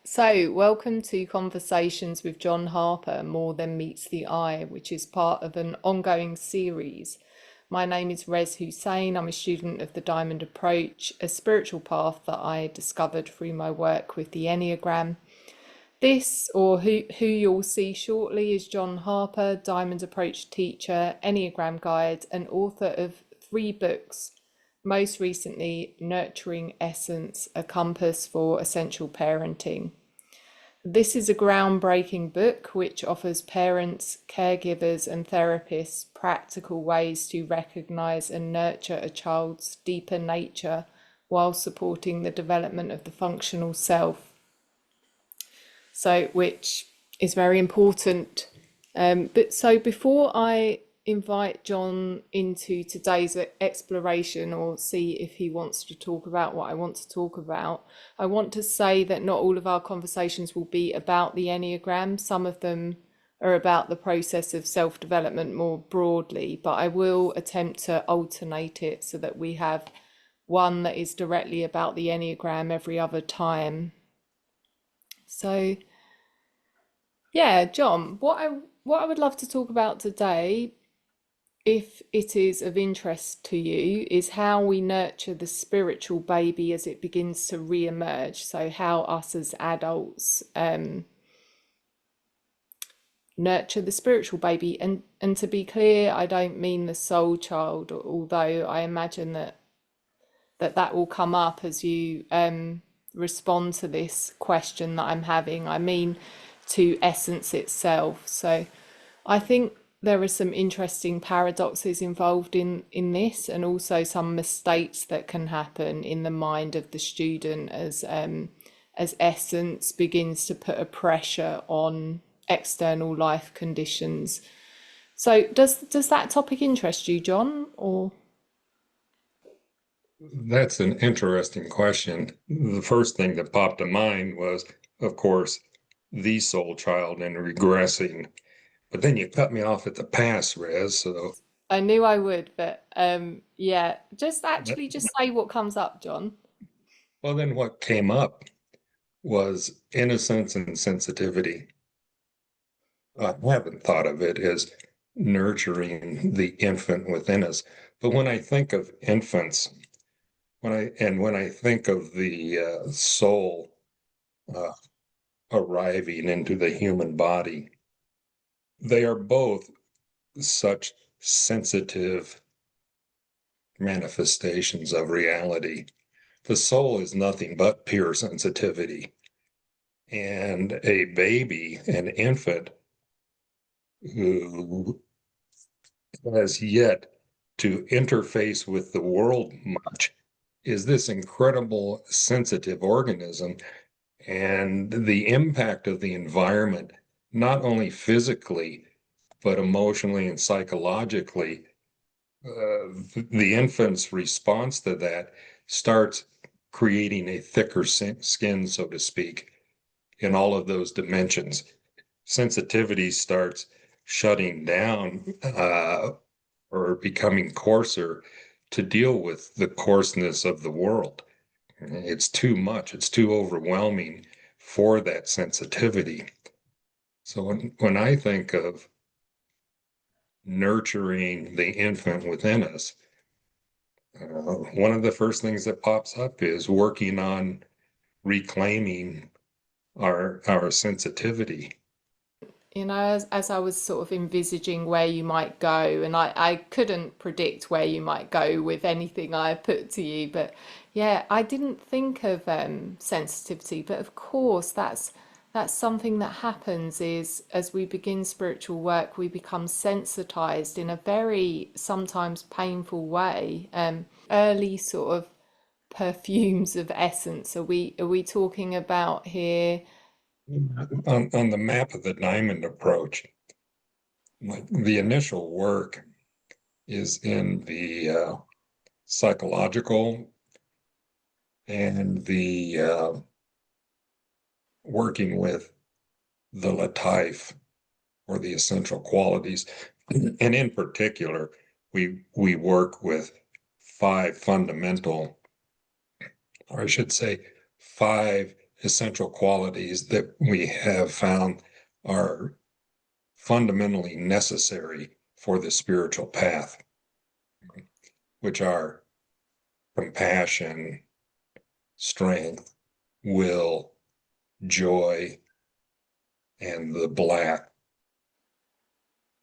So, welcome to Conversations with John Harper, More Than Meets the Eye, which is part of an ongoing series. My name is Rez Huseyin. I'm a student of the Diamond Approach, a spiritual path that I discovered through my work with the Enneagram. This, or who you'll see shortly, is John Harper, Diamond Approach teacher, Enneagram guide, and author of 3 books. Most recently, Nurturing Essence, a compass for essential parenting. This is a groundbreaking book which offers parents, caregivers, and therapists practical ways to recognize and nurture a child's deeper nature while supporting the development of the functional self. So, which is very important. But before I invite John into today's exploration or see if he wants to talk about what I want to talk about, I want to say that not all of our conversations will be about the Enneagram. Some of them are about the process of self-development more broadly, but I will attempt to alternate it so that we have one that is directly about the Enneagram every other time. So, yeah, John, what I would love to talk about today, if it is of interest to you, is how we nurture the spiritual baby as it begins to re-emerge. So how us as adults nurture the spiritual baby. And to be clear, I don't mean the soul child, although I imagine that will come up as you respond to this question that I'm having. I mean to essence itself. So I think there are some interesting paradoxes involved in this, and also some mistakes that can happen in the mind of the student as essence begins to put a pressure on external life conditions. So does that topic interest you, John? Or That's an interesting question. The first thing that popped to mind was, of course, the soul child and regressing. But then you cut me off at the pass, Rez. So, I knew I would, but yeah, just that- actually just say what comes up, John. well, then what came up was innocence and sensitivity. I haven't thought of it as nurturing the infant within us. But when I think of infants, when I think of the soul uh, arriving into the human body, they are both such sensitive manifestations of reality. The soul is nothing but pure sensitivity. And a baby, an infant who has yet to interface with the world much, is this incredible sensitive organism. And the impact of the environment, not only physically, but emotionally and psychologically, the infant's response to that starts creating a thicker skin, so to speak, in all of those dimensions. Sensitivity starts shutting down or becoming coarser to deal with the coarseness of the world. It's too much, it's too overwhelming for that sensitivity. So when I think of nurturing the infant within us, one of the first things that pops up is working on reclaiming our sensitivity. As I was sort of envisaging where you might go, and I couldn't predict where you might go with anything I put to you, but yeah, I didn't think of sensitivity, but of course that's something that happens is as we begin spiritual work, we become sensitized in a very sometimes painful way. Early sort of perfumes of essence. Are we talking about here? On the map of the Diamond Approach, like the initial work is in the psychological and the working with the Lataif or the essential qualities. And in particular, we work with 5 fundamental, or I should say, 5 essential qualities that we have found are fundamentally necessary for the spiritual path, which are compassion, strength, will, joy, and the black.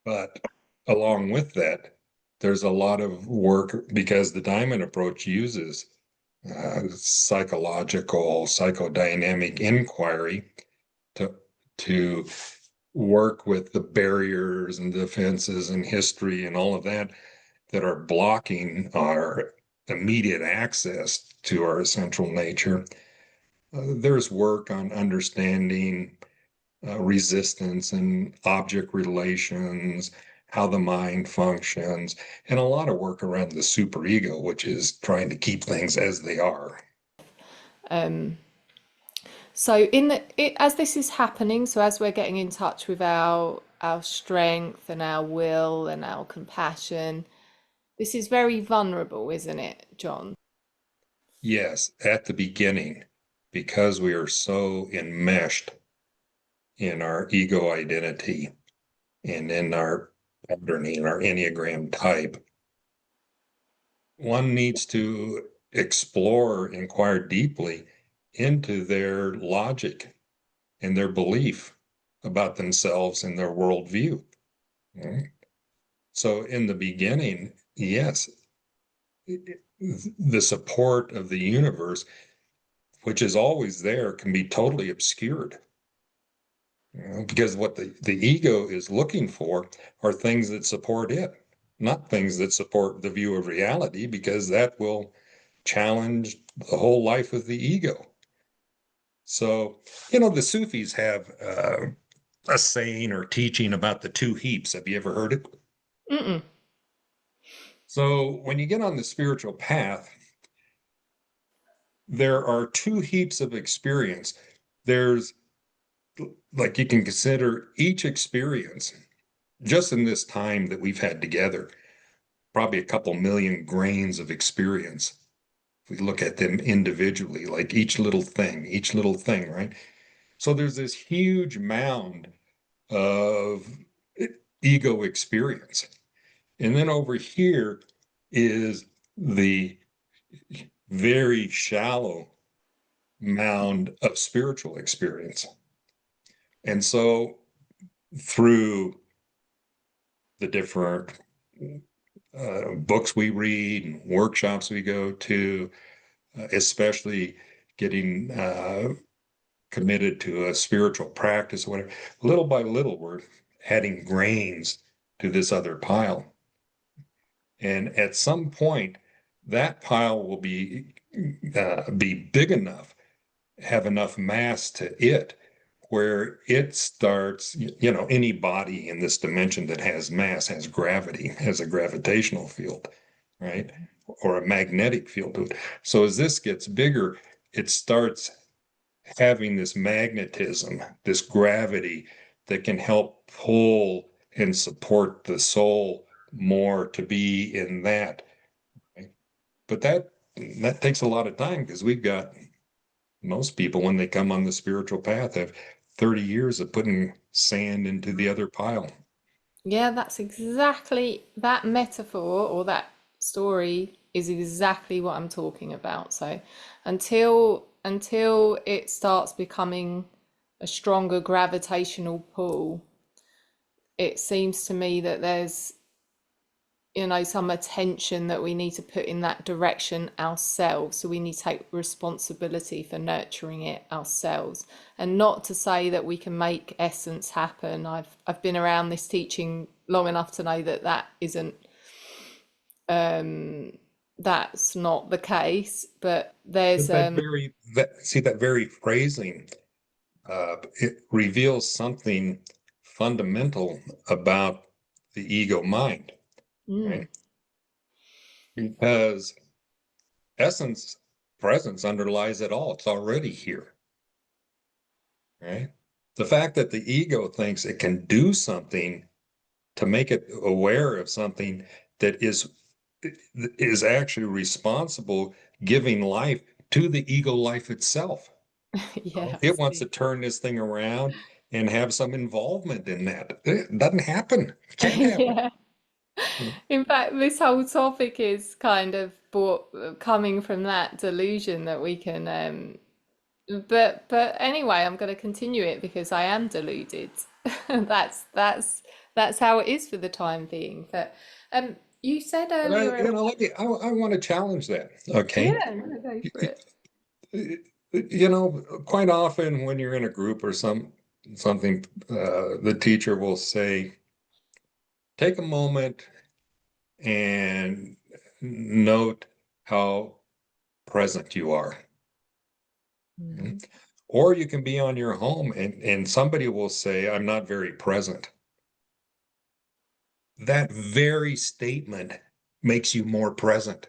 But along with that, there's a lot of work because the Diamond Approach uses psychological, psychodynamic inquiry to to work with the barriers and defenses and history and all of that that are blocking our immediate access to our essential nature. There's work on understanding resistance and object relations, how the mind functions, and a lot of work around the superego, which is trying to keep things as they are. Um, so as this is happening, so as we're getting in touch with our strength and our will and our compassion, this is very vulnerable, isn't it, John? Yes, at the beginning, because we are so enmeshed in our ego identity and in our patterning, our Enneagram type, one needs to explore, inquire deeply into their logic and their belief about themselves and their worldview. Right? So, in the beginning, yes, the support of the universe, which is always there, can be totally obscured. Because what the ego is looking for are things that support it, not things that support the view of reality, because that will challenge the whole life of the ego. So, the Sufis have a saying or teaching about the two heaps. Have you ever heard it? Mm-mm. So, when you get on the spiritual path, there are two heaps of experience. There's like you can consider each experience just in this time that we've had together, probably a couple million grains of experience. If we look at them individually, like each little thing, right? So there's this huge mound of ego experience. And then over here is the very shallow mound of spiritual experience. And so through the different books we read and workshops we go to, especially getting committed to a spiritual practice or whatever, little by little, we're adding grains to this other pile. And at some point, that pile will be big enough, have enough mass to it, where it starts, any body in this dimension that has mass has gravity, has a gravitational field, right? Or a magnetic field to it. So as this gets bigger, it starts having this magnetism, this gravity that can help pull and support the soul more to be in that. Right? But that takes a lot of time because we've got most people when they come on the spiritual path have 30 years of putting sand into the other pile. Yeah, that's exactly that metaphor or that story is exactly what I'm talking about. So until it starts becoming a stronger gravitational pull, it seems to me that there's some attention that we need to put in that direction ourselves. So we need to take responsibility for nurturing it ourselves. And not to say that we can make essence happen. I've been around this teaching long enough to know that that isn't that's not the case. But there's But that very phrasing, it reveals something fundamental about the ego mind, mm, right? Because essence, presence underlies it all. It's already here, right? The fact that the ego thinks it can do something to make it aware of something that is actually responsible, giving life to the ego life itself. Yeah, It wants to absolutely. turn this thing around and have some involvement in that. It doesn't happen. Can't happen. Yeah. In fact, this whole topic is kind of coming from that delusion that we can but anyway, I'm going to continue it because I am deluded. That's how it is for the time being. But you said But I, earlier, I want to challenge that. Okay. yeah, no, go for it. Quite often when you're in a group or something, the teacher will say, take a moment and note how present you are. Mm. Or you can be on your home and somebody will say, I'm not very present. That very statement makes you more present,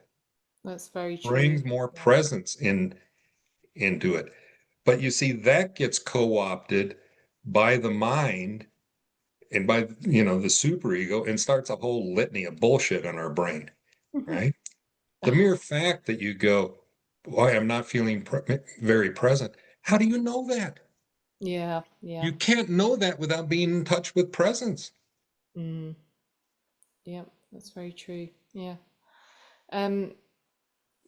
That's very true. brings more Yeah. presence into it. But you see, that gets co-opted by the mind and by the superego and starts a whole litany of bullshit in our brain, right? The mere fact that you go, boy, I'm not feeling very present. How do you know that? Yeah, yeah. You can't know that without being in touch with presence. Mm, yeah, that's very true. Yeah. Um,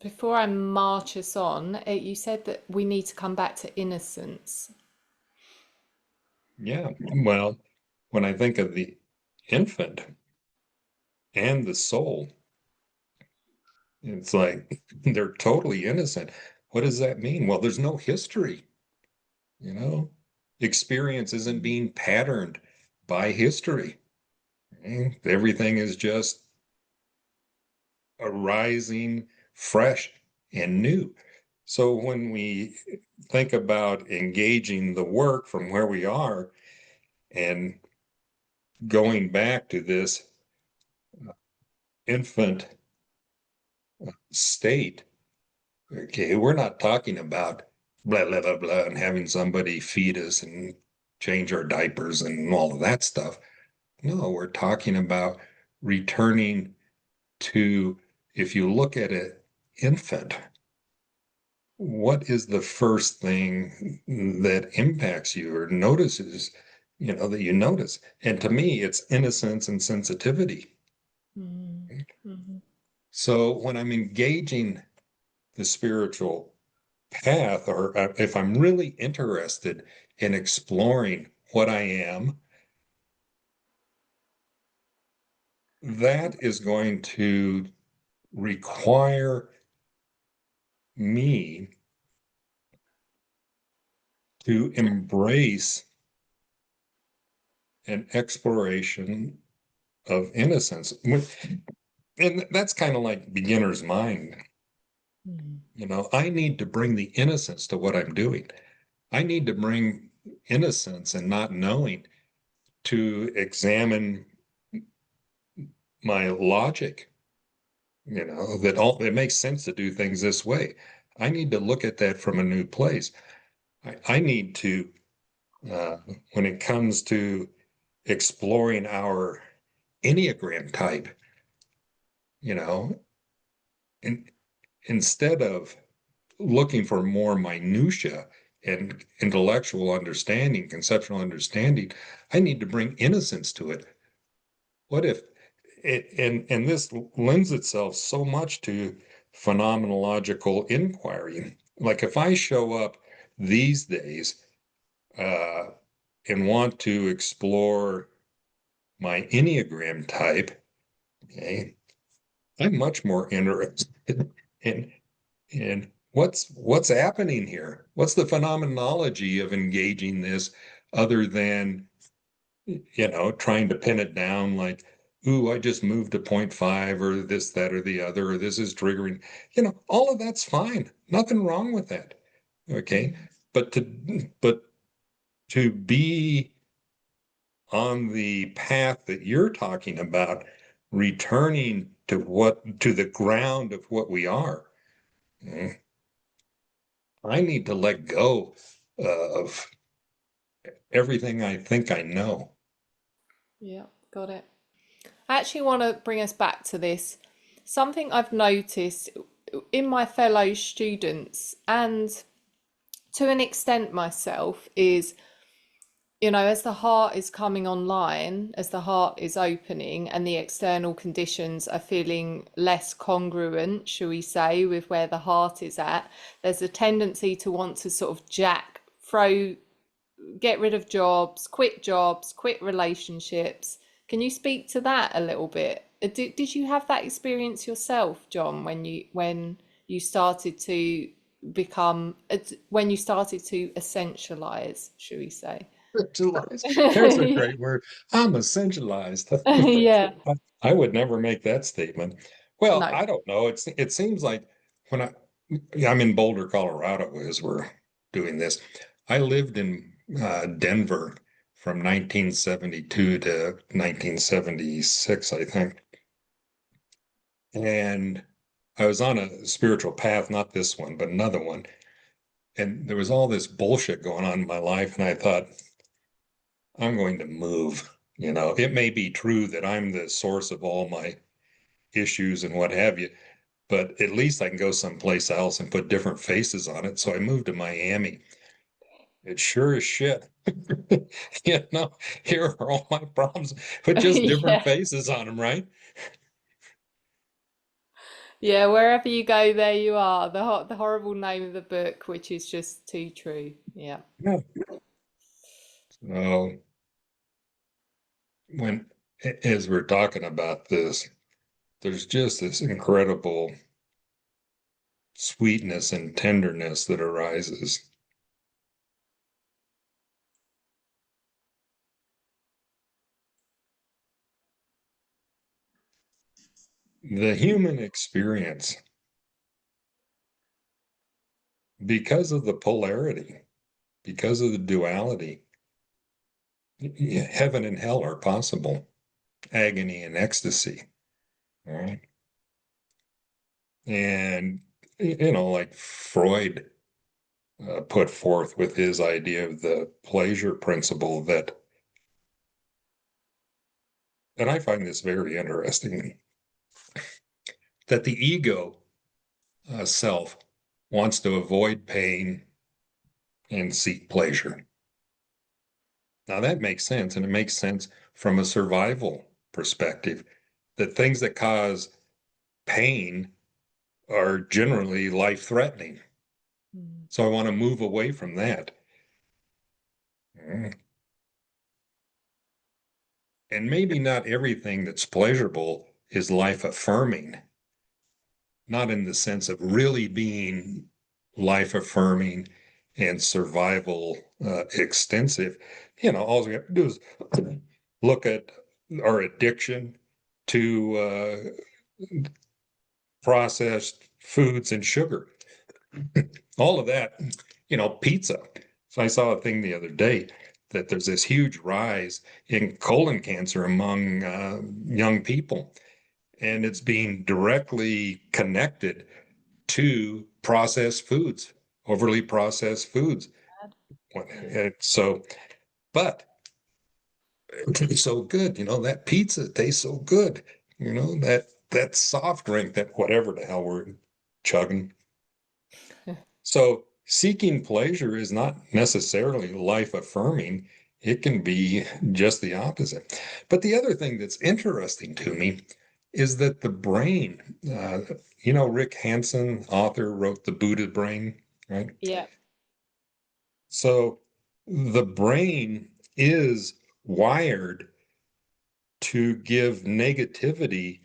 before I march us on, you said that we need to come back to innocence. Yeah. Well, when I think of the infant and the soul, it's like they're totally innocent. What does that mean? Well, there's no history, you know? Experience isn't Mm. being patterned by history. Everything is just arising fresh and new. So when we think about engaging the work from where we are and going back to this infant state, okay, we're not talking about blah, blah, blah, blah, and having somebody feed us and change our diapers and all of that stuff. No, we're talking about returning to, if you look at an infant, what is the first thing that impacts you or notices, that you notice? And to me, it's innocence and sensitivity. Mm. Mhm. So when I'm engaging the spiritual path, or if I'm really interested in exploring what I am, that is going to require me to embrace an exploration of innocence. And that's kind of like beginner's mind. Mm. I need to bring the innocence to what I'm doing. I need to bring innocence and not knowing to examine my logic, that it makes sense to do things this way. I need to look at that from a new place. I need to, uh, when it comes to exploring our Enneagram type, you know, in, instead of looking for more minutia and intellectual understanding, conceptual understanding, I need to bring innocence to it. What if and this lends itself so much to phenomenological inquiry. Like if I show up these days uh, and want to explore my Enneagram type, okay, I'm much more interested in what's happening here. What's the phenomenology of engaging this other than trying to pin it down like, ooh, I just moved to point five or this, that, or the other, or this is triggering. All of that's fine. Nothing wrong with that. Okay. Mm. But to be on the path that you're talking about, returning to the ground of what we are, eh, I need to let go of everything I think I know. Yeah, got it. I actually want to bring us back to this. Something I've noticed in my fellow students and to an extent myself is, as the heart is coming online, as the heart is opening and the external conditions are feeling less congruent, shall we say, with where the heart is at, there's a tendency to want to sort of get rid of jobs, quit relationships. Can you speak to that a little bit? Did you have that experience yourself, John, when you started to when you started to essentialize, should we say? Essentialized. There's a great word. I'm essentialized. Yeah. I would never make that statement. Well, No. I don't know. It seems like when I'm in Boulder, Colorado, as we're doing this. I lived in Denver from 1972 to 1976, I think. And I was on a spiritual path, not this one, but another one. And there was all this bullshit going on in my life. And I thought, I'm going to move. It may be true that I'm the source of all my issues and what have you, but at least I can go someplace else and put different faces on it. So I moved to Miami. It's sure as shit. You know, here are all my problems, but just different Yeah. faces on them, right? Yeah, wherever you go, there you are. The horrible name of the book, which is just too true. Yeah. Yeah. So when, as we're talking about this, there's just this incredible sweetness and tenderness that arises. The human experience, because of the polarity, because of the duality, heaven and hell are possible, agony and ecstasy. All right. And, like Freud put forth with his idea of the pleasure principle and I find this very interesting, that the ego self wants to avoid pain and seek pleasure. Now that makes sense, and it makes sense from a survival perspective that things that cause pain are generally life threatening. Mm. So I want to move away from that. And maybe not everything that's pleasurable is life affirming, not in the sense of really being life affirming and survival extensive. All we have to do is look at our addiction to processed foods and sugar. All of that, pizza. So I saw a thing the other day that there's this huge rise in colon cancer among young people, and it's being directly connected to processed foods, overly processed foods. So, but it tastes so good, that pizza tastes so good, that soft drink, that whatever the hell we're chugging. So seeking pleasure is not necessarily life affirming. It can be just the opposite. But the other thing that's interesting to me is that the brain, Rick Hanson, author, wrote The Buddha Brain, right? Yeah. So the brain is wired to give negativity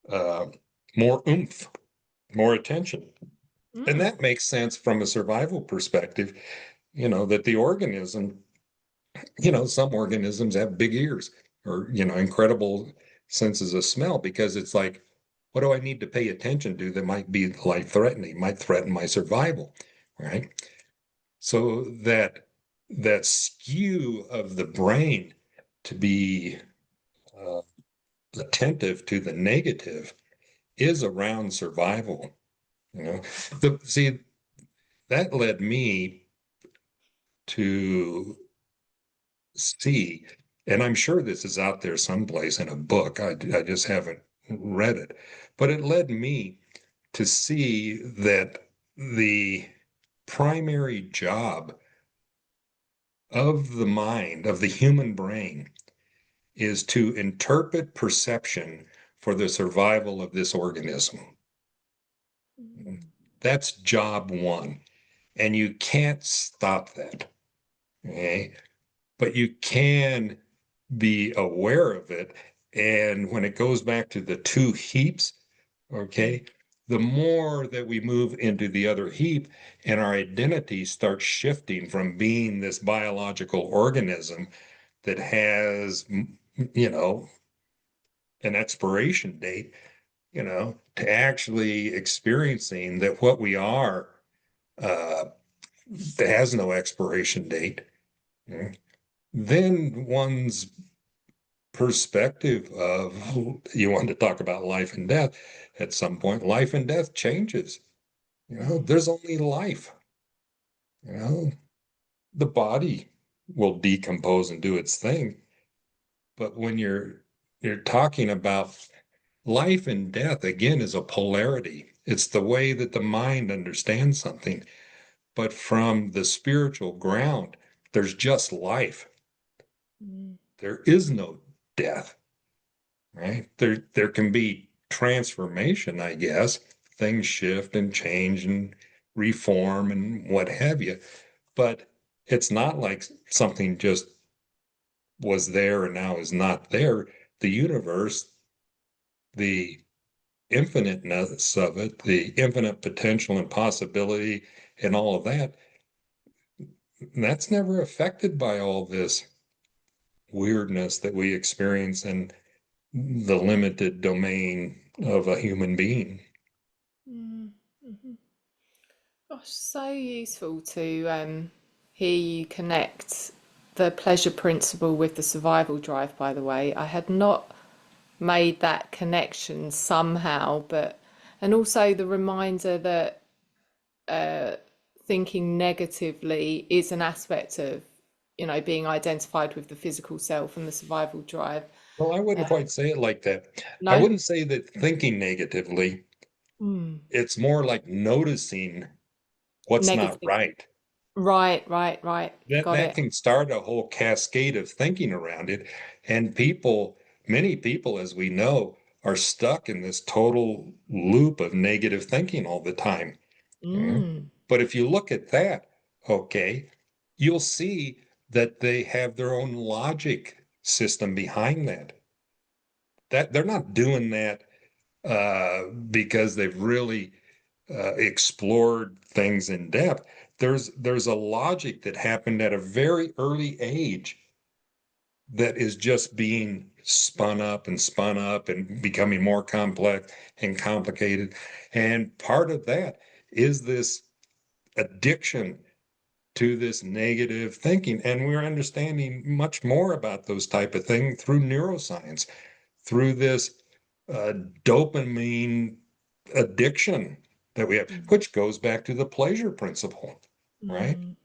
uh, more oomph, more attention. And Mm. that makes sense from a survival perspective, that the organism, some organisms have big ears or, incredible senses of smell because it's like, what do I need to pay attention to that might be life threatening, might threaten my survival, right? So that skew of the brain to be uh, attentive to the negative is around survival. See, that led me to see, and I'm sure this is out there someplace in a book. I just haven't read it, but it led me to see that the primary job of the mind, of the human brain, is to interpret perception for the survival of this organism. Mm. That's job one. And you can't stop that. Okay. But you can be aware of it. And when it goes back to the two heaps, Mm. okay, the more that we move into the other heap and our identity starts shifting from being this biological organism that has, you know, an expiration date, to actually experiencing that what we are uh, that has no expiration date, then one's perspective of you want to talk about life and death at some point, life and death changes. Mm. There's only life. You know, the body will decompose and do its thing. But when you're talking about life and death, again, is a polarity. It's the way that the mind understands something. But from the spiritual ground, there's just life. Mm. There is no death, right? There can be transformation, I guess. Things shift and change and reform and what have you. But it's not like something just was there and now is not there. The universe, the infiniteness of it, the infinite potential and possibility and all of that, that's never affected by all this weirdness that we experience in the limited domain of a human being. Mm. Mhm. Gosh, so useful to hear you connect the pleasure principle with the survival drive, by the way. I had not made that connection somehow, but and also the reminder that thinking negatively is an aspect of, being identified with the physical self and the survival drive. Well, I wouldn't quite say it like that. I No? wouldn't say that thinking negatively, Mm. it's more like noticing what's not Negative. right. Right, right, right. That Got that it. can start a whole cascade of thinking around it. And many people, as we know, are stuck in this total loop of negative thinking all the time. Mhm. Mm. But if you look at that, okay, you'll see that they have their own logic system behind that. That they're not doing that because they've really explored things in depth. There's a logic that happened at a very early age that is just being spun up and becoming more complex and complicated. And part of that is this addiction to this negative thinking. And we're understanding much more about those type of things through neuroscience, through this uh, dopamine addiction that we have, Mm. which goes back to the pleasure principle, right? Mm.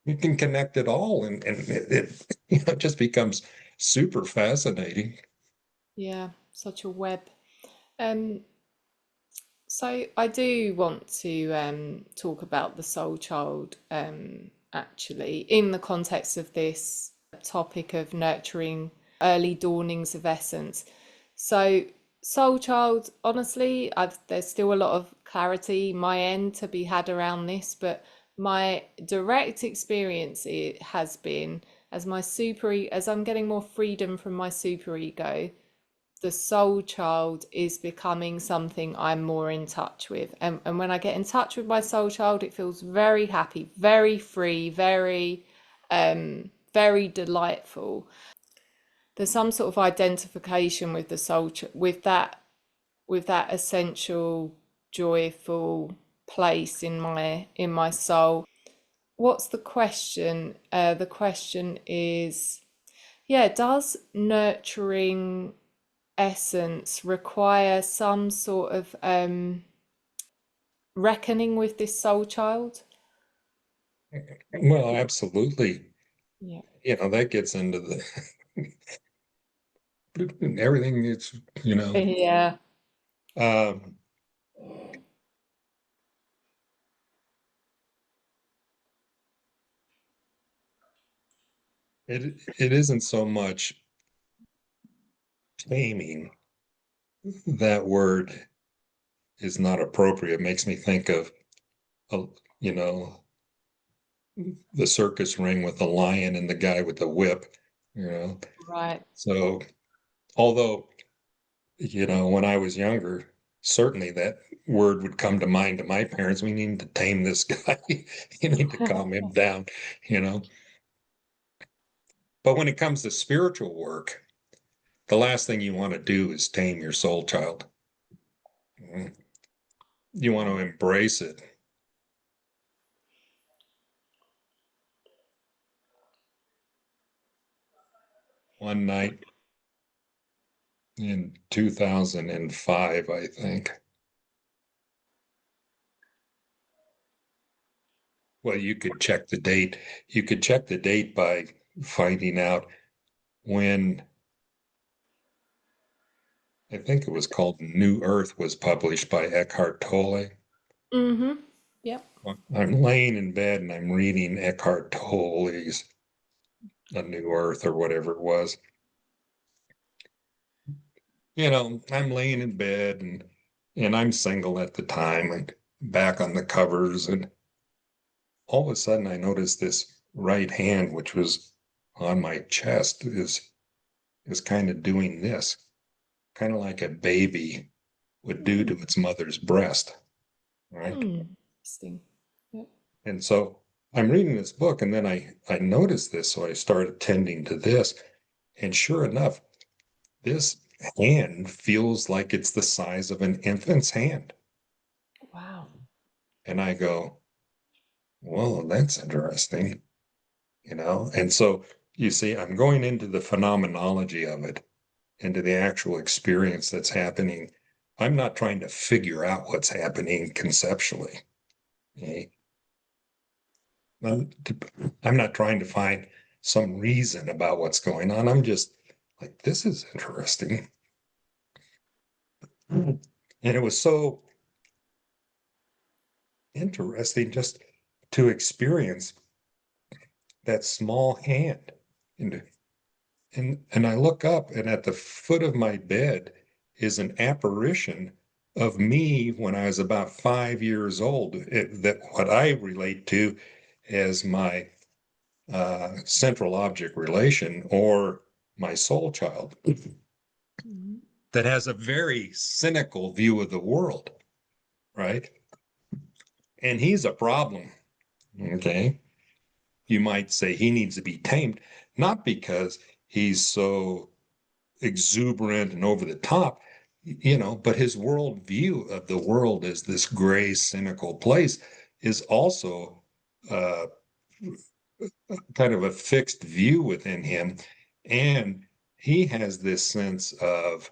You can connect it all, and it it just becomes super fascinating. Yeah, such a web. Um, so I do want to talk about the soul child actually in the context of this topic of nurturing early dawnings of essence. So soul child, honestly, there's still a lot of clarity my end to be had around this, but my direct experience it has been as I'm getting more freedom from my super ego, the soul child is becoming something I'm more in touch with. And when I get in touch with my soul child, it feels very happy, very free, very delightful. There's some sort of identification with the with that essential, joyful place in my soul. What's the question? The question is, yeah, does nurturing essence require some sort of reckoning with this soul child? Well, absolutely. Yeah. That gets into the everything. Yeah. Um, it isn't so much taming. That word is not appropriate. It makes me think of, a, you know, the circus ring with the lion and the guy with the whip, you know. Right. So, although, when I was younger, certainly that word would come to mind to my parents. We need to tame this guy. You need to calm him down, you know. But when it comes to spiritual work, the last thing you want to do is tame your soul child. You want to embrace it. One night in 2005, I think. Well, you could check the date. You could check the date by finding out when I think it was called New Earth was published by Eckhart Tolle. Mm-hmm. Yep. I'm laying in bed and I'm reading Eckhart Tolle's A New Earth or whatever it was. I'm laying in bed and I'm single at the time and back on the covers, and all of a sudden I noticed this right hand, which was on my chest, is kind of doing this, kind of like a baby would do to its mother's breast, right? Interesting. Yep. And so I'm reading this book, and then I noticed this, so I started tending to this, and sure enough, this hand feels like it's the size of an infant's hand. Wow. And I go, well, that's interesting, And so you see, I'm going into the phenomenology of it, into the actual experience that's happening. I'm not trying to figure out what's happening conceptually. Okay? I'm, I'm not trying to find some reason about what's going on. I'm just like, this is interesting. And it was so interesting just to experience that small hand. And, and I look up, and at the foot of my bed is an apparition of me when I was about 5 years old, that what I relate to as my central object relation, or my soul child, Mhm. that has a very cynical view of the world, right? And he's a problem. Okay. You might say he needs to be tamed, not because he's so exuberant and over the top, but his worldview of the world as this gray, cynical place is also uh, kind of a fixed view within him. And he has this sense of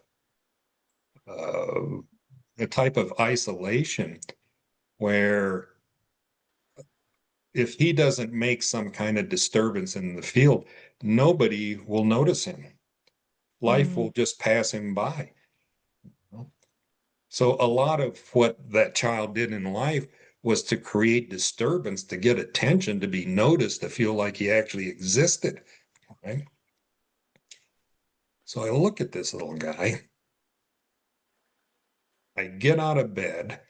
uh, a type of isolation where if he doesn't make some kind of disturbance in the field, nobody will notice him. Life will Mm. just pass him by. So a lot of what that child did in life was to create disturbance, to get attention, to be noticed, to feel like he actually existed. Right? So I look at this little guy. I get out of bed.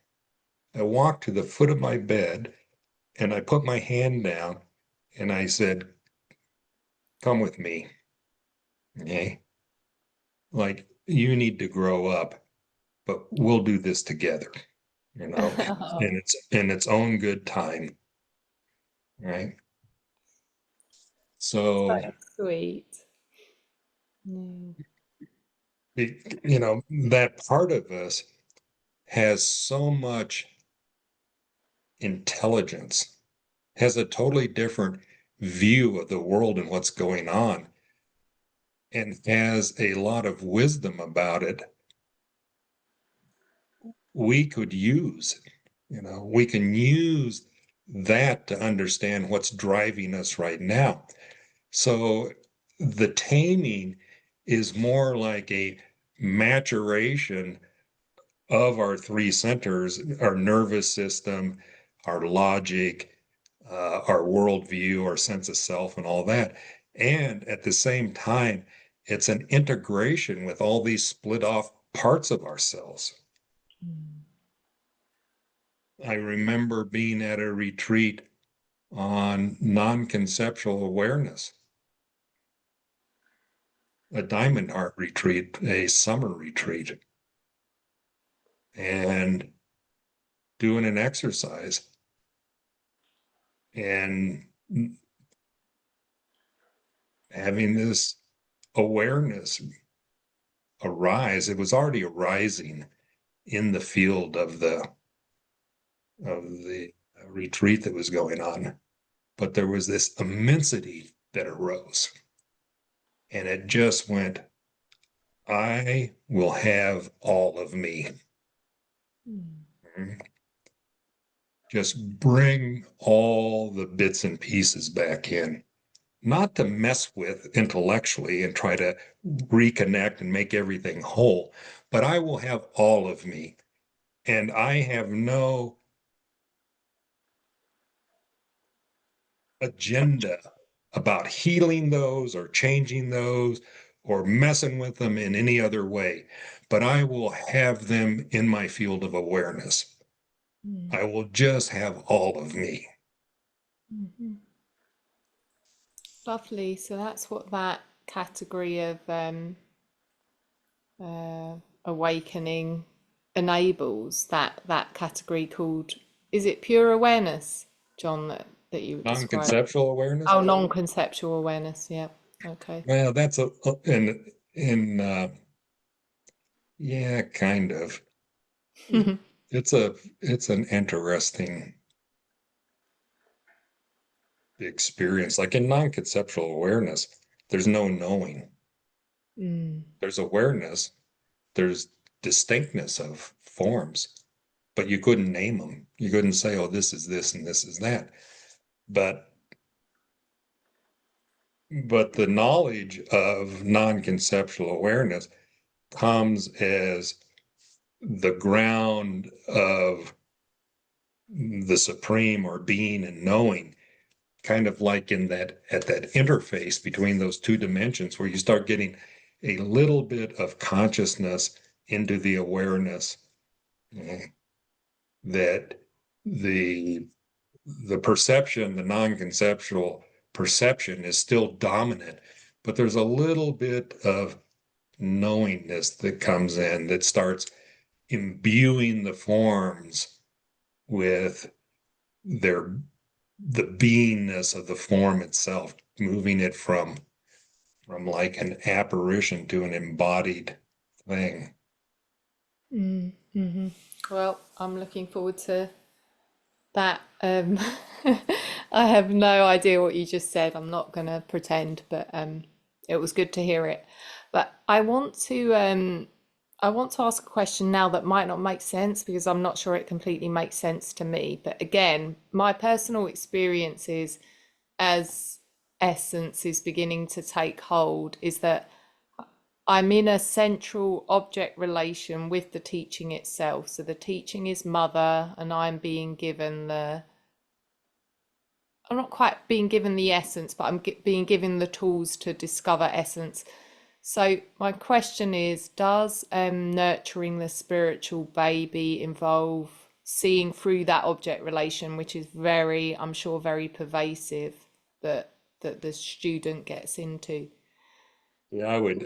I walk to the foot of my bed and I put my hand down and I said, come with me. Okay. Like, you need to grow up, but we'll do this together, in its own good time. Right. So So, sweet. Mm. that part of us has so much intelligence, has a totally different view of the world and what's going on, and has a lot of wisdom about it we could use. We can use that to understand what's driving us right now. So the taming is more like a maturation of our three centers, our nervous system, our logic, our worldview, our sense of self, and all that. And at the same time, it's an integration with all these split off parts of ourselves. Mm. I remember being at a retreat on non-conceptual awareness, a Diamond Heart retreat, a summer retreat, and doing an exercise and having this awareness arise. It was already arising in the field of the retreat that was going on, but there was this immensity that arose, and it just went, I will have all of me. Mm. Just bring all the bits and pieces back in, not to mess with intellectually and try to reconnect and make everything whole, but I will have all of me. And I have no agenda about healing those or changing those or messing with them in any other way, but I will have them in my field of awareness. Mm. I will just have all of me. Mhm. Lovely. So that's what that category of uh, awakening enables. That category called, is it pure awareness, John, that you were describing? Non-conceptual awareness? Oh, non-conceptual awareness. Yeah. Okay. Well, that's in yeah, kind of. It's an interesting experience. Like in non-conceptual awareness, there's no knowing. Mm. There's awareness, there's distinctness of forms, but you couldn't name them. You couldn't say, oh, this is this and this is that. But the knowledge of non-conceptual awareness comes as the ground of the supreme or being and knowing, kind of like in that at that interface between those two dimensions where you start getting a little bit of consciousness into the awareness, that the perception, the non-conceptual perception is still dominant, but there's a little bit of knowingness that comes in that starts imbuing the forms with their the beingness of the form itself, moving it from like an apparition to an embodied thing. Mm-hmm. Well, I'm looking forward to that. I have no idea what you just said. I'm not going to pretend, but it was good to hear it. But I want to ask a question now that might not make sense because I'm not sure it completely makes sense to me. But again, my personal experiences as essence is beginning to take hold is that I'm in a central object relation with the teaching itself. So the teaching is mother, and I'm not quite being given the essence, but being given the tools to discover essence. So my question is, does nurturing the spiritual baby involve seeing through that object relation, which is very, I'm sure, very pervasive, that the student gets into? Yeah, I would.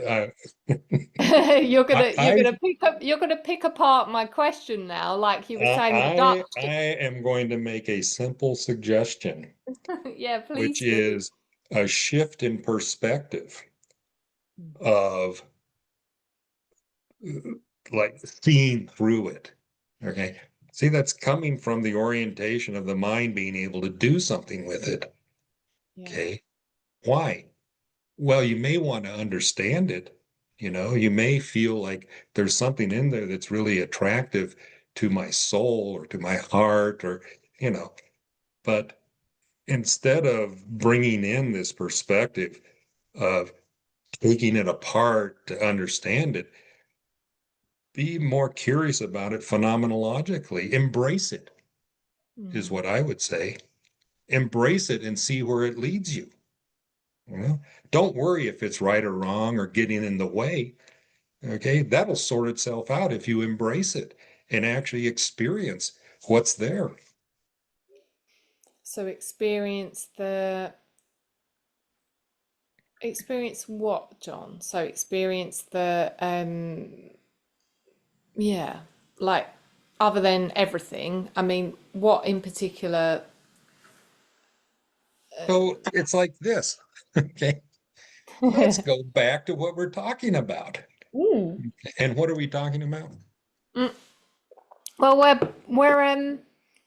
You're gonna pick apart my question now, like you were saying with I am going to make a simple suggestion, yeah, which please do. is a shift in perspective of like seeing through it. Okay. See, that's coming from the orientation of the mind being able to do something with it. Yeah. Okay. Why? Well, you may want to understand it. You may feel like there's something in there that's really attractive to my soul or to my heart or, but instead of bringing in this perspective of taking it apart to understand it, be more curious about it phenomenologically. Embrace it, is Mm. what I would say. Embrace it and see where it leads you. You know, don't worry if it's right or wrong or getting in the way. Okay, that'll sort itself out if you embrace it and actually experience what's there. So experience what, John? So experience the yeah, like other than everything. I mean, what in particular? So it's like this. Okay, let's go back to what we're talking about. Ooh. And what are we talking about? Mm. Well, we're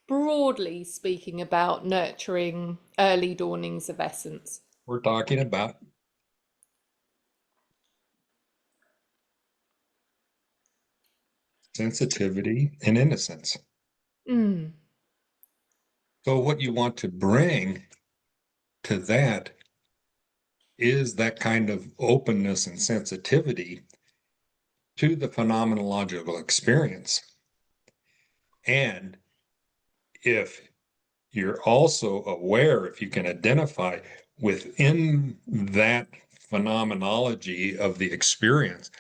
broadly speaking about nurturing early dawnings of essence. We're talking about sensitivity and innocence. Mm. So what you want to bring to that is that kind of openness and sensitivity to the phenomenological experience. And if you're also aware, if you can identify within that phenomenology of the experience,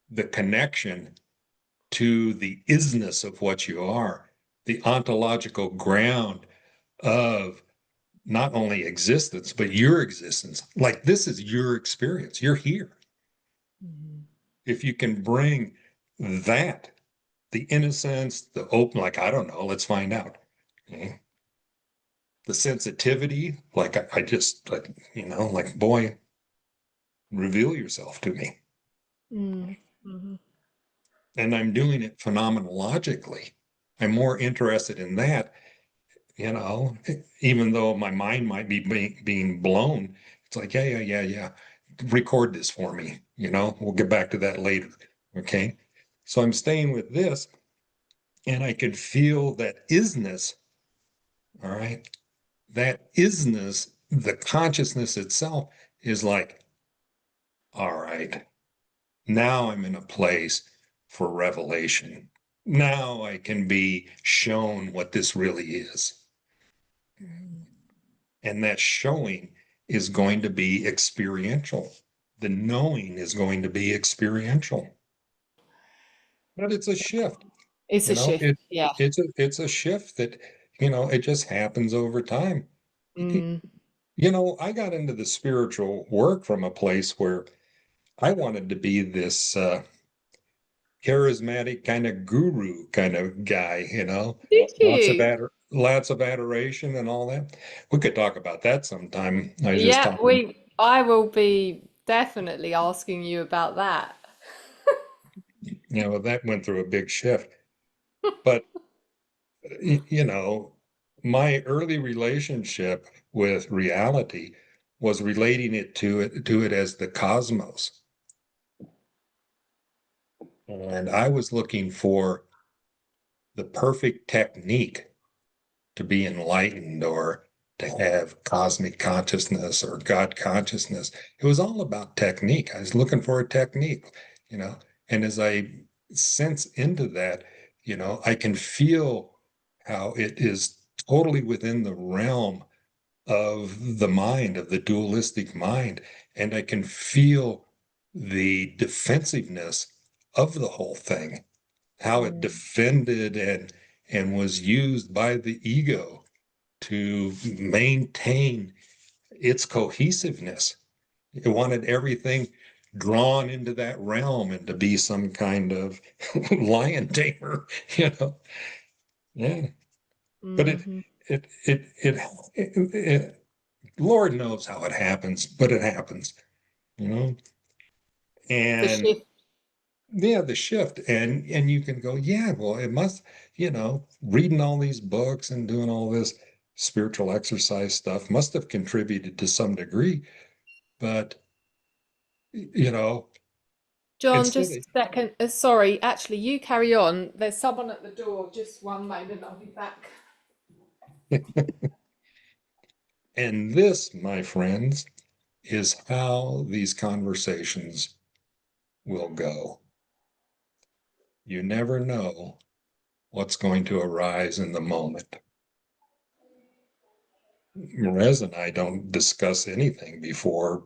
the connection to the isness of what you are, the ontological ground of not only existence, but your existence. Like this is your experience. You're here. Mm. If you can bring that, the innocence, the open, like, I don't know, let's find out. Okay? The sensitivity, like I just like, like, boy, reveal yourself to me. Mm. Mhm. And I'm doing it phenomenologically. I'm more interested in that, you know, even though my mind might be being blown. It's like, yeah, yeah, yeah, yeah. Record this for me. We'll get back to that later. Okay. So I'm staying with this, and I could feel that isness. All right. That isness, the consciousness itself is like, all right, now I'm in a place for revelation. Now I can be shown what this really is. Mm. And that showing is going to be experiential. The knowing is going to be experiential. But it's a shift, It's you a know, shift. Yeah. it's a shift that, it just happens over time. Mm. I got into the spiritual work from a place where I wanted to be this charismatic kind of guru kind of guy, Did lots of you? lots of adoration and all that. We could talk about that sometime. I was just Yeah, talking, I will be definitely asking you about that. that went through a big shift. But you know, my early relationship with reality was relating it as the cosmos. And I was looking for the perfect technique to be enlightened or to have cosmic consciousness or God consciousness. It was all about technique. I was looking for a technique, you know. And as I sense into that, I can feel how it is totally within the realm of the mind, of the dualistic mind. And I can feel the defensiveness of the whole thing, how it Mm. defended and was used by the ego to maintain its cohesiveness. It wanted everything drawn into that realm and to be some kind of lion tamer, you know. Yeah. But Hmm. Lord knows how it happens, but it happens, you know. The And shift. yeah, the shift, and you can go, yeah, well, it must, reading all these books and doing all this spiritual exercise stuff must have contributed to some degree. But you know, John, instead just a second. Sorry, actually, you carry on. There's someone at the door. Just one moment, I'll be back. of, and this, my friends, is how these conversations will go. You never know what's going to arise in the moment. Rez and I don't discuss anything before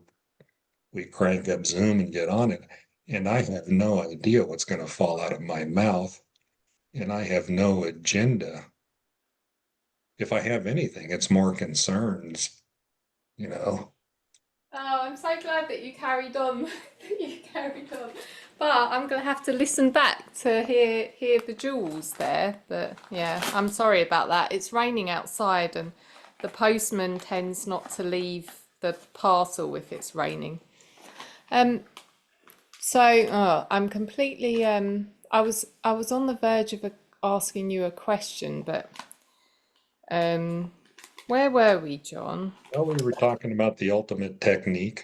we crank up Zoom and get on it. And I have no idea what's going to fall out of my mouth. And I have no agenda. If I have anything, it's more concerns, you know. Oh, I'm so glad that you carried on. That you carried on. But I'm gonna have to listen back to hear the jewels there. But yeah, I'm sorry about that. It's raining outside, and the postman tends not to leave the parcel if it's raining. Um, I'm completely I was on the verge of asking you a question, but um, where were we, John? Well, we were talking about the ultimate technique.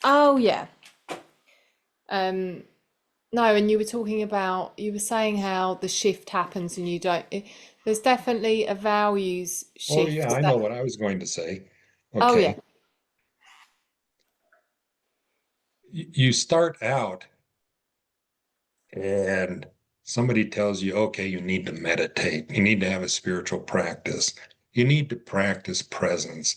Oh yeah. Um, No, and you were talking about, you were saying how the shift happens and you don't, there's definitely a values Oh, yeah, shift I know that, what I was going to say. oh yeah. Okay. You start out and somebody tells you, okay, you need to meditate. You need to have a spiritual practice. You need to practice presence.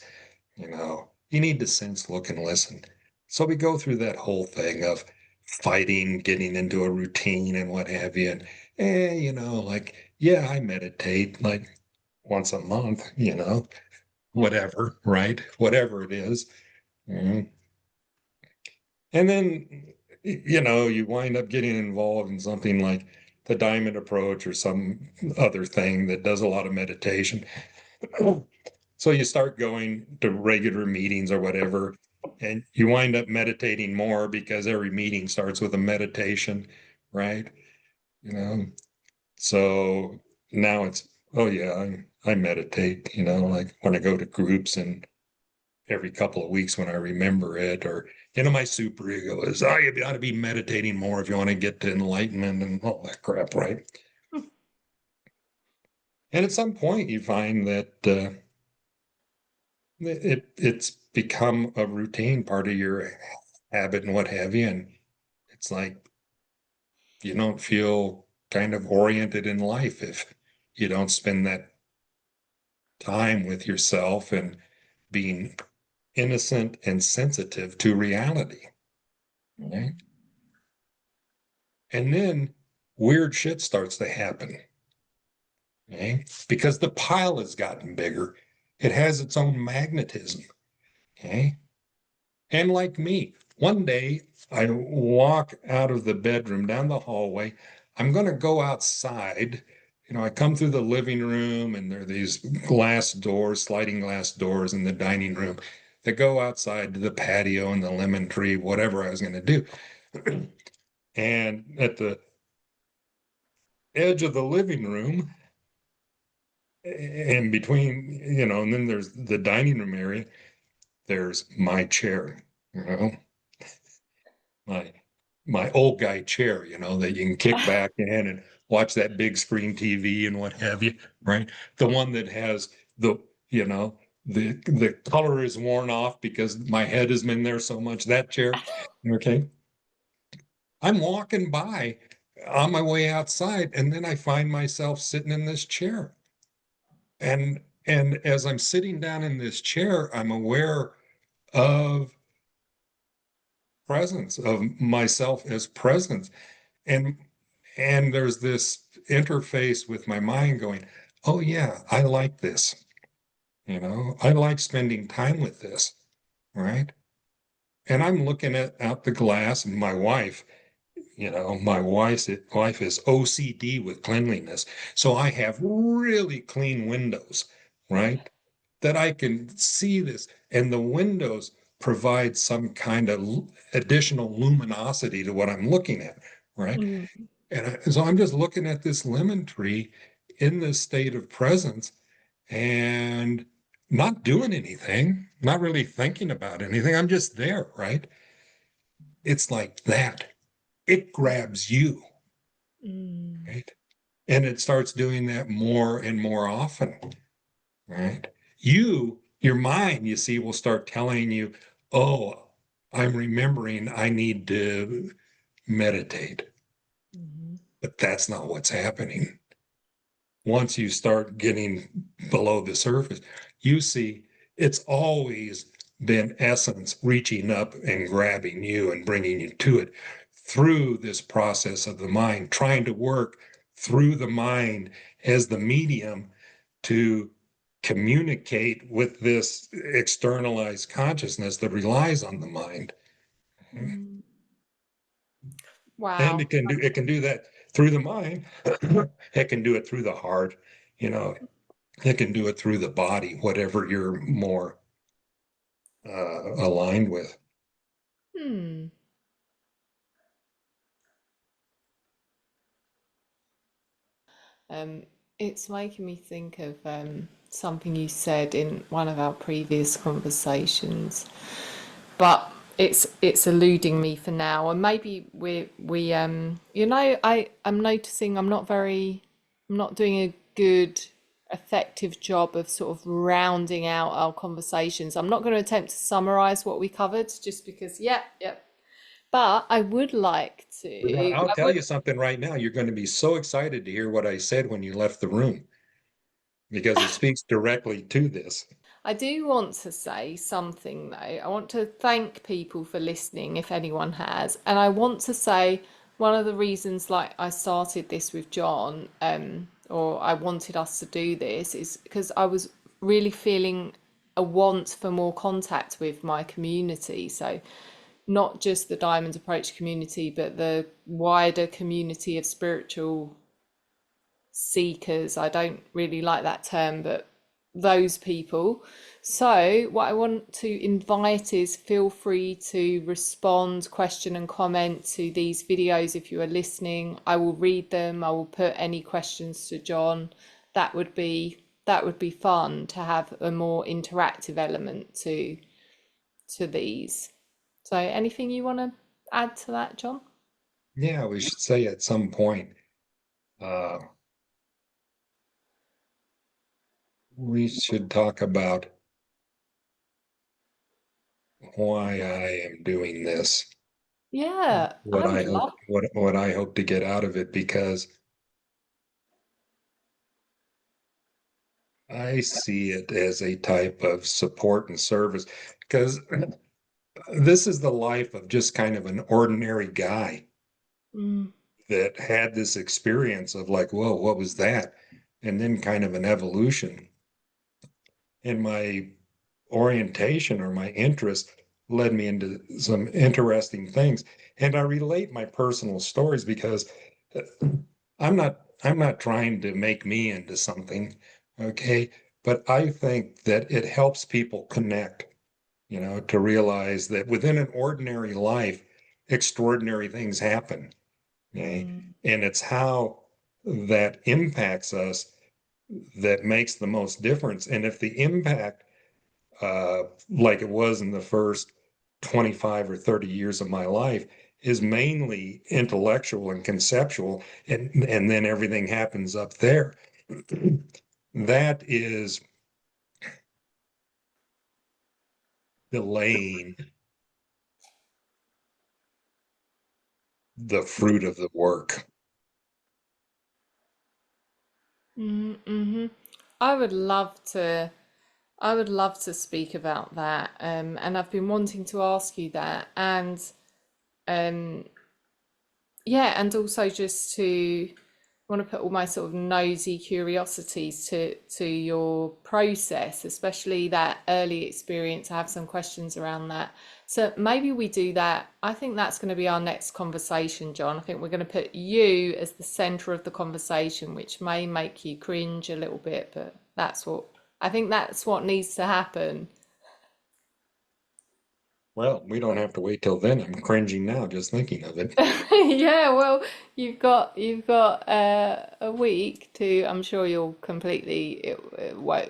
You need to sense, look, and listen. So we go through that whole thing of fighting, getting into a routine and what have you. And, like, yeah, I meditate like once a month, whatever, right? Whatever it is. Mhm. And then, you wind up getting involved in something like the Diamond Approach or some other thing that does a lot of meditation. So you start going to regular meetings or whatever, and you wind up meditating more because every meeting starts with a meditation, right? You know, so now it's, oh yeah, I meditate, like when I go to groups and every couple of weeks when I remember it, or my super ego is, oh, you ought to be meditating more if you want to get to enlightenment and all that crap, right? And at some point, you find that it's become a routine part of your habit and what have you, and it's like you don't feel kind of oriented in life if you don't spend that time with yourself and being innocent and sensitive to reality. Right? And then weird shit starts to happen, okay? Because the pile has gotten bigger. It has its own magnetism, okay? And like me, one day I walk out of the bedroom down the hallway. I'm going to go outside. I come through the living room and there are these glass doors, sliding glass doors in the dining room that go outside to the patio and the lemon tree, whatever I was going to do. And at the edge of the living room, and between, and then there's the dining room area, there's my chair, you know, my my old guy chair, that you can kick back in and watch that big screen TV and what have you, right? The one that has the, you know, the color is worn off because my head has been there so much, that chair. Okay. I'm walking by on my way outside, and then I find myself sitting in this chair. And as I'm sitting down in this chair, I'm aware of presence, of myself as presence. And and there's this interface with my mind going, oh yeah, I like this. I like spending time with this, right? And I'm looking at out the glass, and my wife, my wife is OCD with cleanliness. So I have really clean windows, right? That I can see this. And the windows provide some kind of additional luminosity to what I'm looking at, right? Mm, So I'm just looking at this lemon tree in this state of presence and not doing anything, not really thinking about anything. I'm just there, right? It's like that. It grabs you, mm, right? And it starts doing that more and more often, right? Your mind, you see, will start telling you, oh, I'm remembering I need to meditate. mhm. But that's not what's happening. Once you start getting below the surface, you see it's always been essence reaching up and grabbing you and bringing you to it through this process of the mind, trying to work through the mind as the medium to communicate with this externalized consciousness that relies on the mind. Mm. And Wow. it can do that through the mind. It can do it through the heart, you know, it can do it through the body, whatever you're more aligned with. Hmm. Um, it's making me think of something you said in one of our previous conversations, but it's eluding me for now. And maybe I'm noticing I'm not doing a good, effective job of sort of rounding out our conversations. I'm not going to attempt to summarize what we covered, just because, yep. But I would like to. I'll I tell would. you something right now. You're going to be so excited to hear what I said when you left the room because it speaks directly to this. I do want to say something though. I want to thank people for listening, if anyone has. And I want to say one of the reasons, like, I started this with John, or I wanted us to do this, is because I was really feeling a want for more contact with my community. So, not just the Diamond Approach community, but the wider community of spiritual seekers. I don't really like that term, but those people. So, what I want to invite is feel free to respond, question, and comment to these videos if you are listening. I will read them. I will put any questions to John. That would be fun to have a more interactive element to these. So, anything you want to add to that, John? Yeah, we should say at some point, uh, we should talk about why I am doing this, Yeah, I would love. what I hope to get out of it, because I see it as a type of support and service. Because this is the life of just kind of an ordinary guy Mm, that had this experience of like, whoa, what was that? And then kind of an evolution. And my orientation or my interest led me into some interesting things. And I relate my personal stories because I'm not trying to make me into something, okay? But I think that it helps people connect, you know, to realize that within an ordinary life, extraordinary things happen. Okay. mm, And it's how that impacts us that makes the most difference. And if the impact, like it was in the first 25 or 30 years of my life, is mainly intellectual and conceptual, and then everything happens up there, that is delaying the fruit of the work. mm-hmm. I would love to. I would love to speak about that, and I've been wanting to ask you that, and um, yeah, and also just to want to put all my sort of nosy curiosities to your process, especially that early experience. I have some questions around that. So maybe we do that. I think that's going to be our next conversation, John. I think we're going to put you as the center of the conversation, which may make you cringe a little bit, but I think that's what needs to happen. Well, we don't have to wait till then. I'm cringing now just thinking of it. Yeah, well, you've got a week to. I'm sure you'll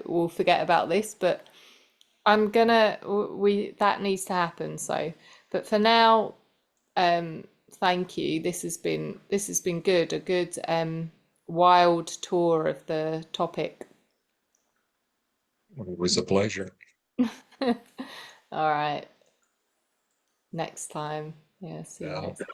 will forget about this, but we that needs to happen. So, but for now, thank you. This has been good. A good wild tour of the topic. It was a pleasure. All right, next time. Yeah, see you Yeah. next.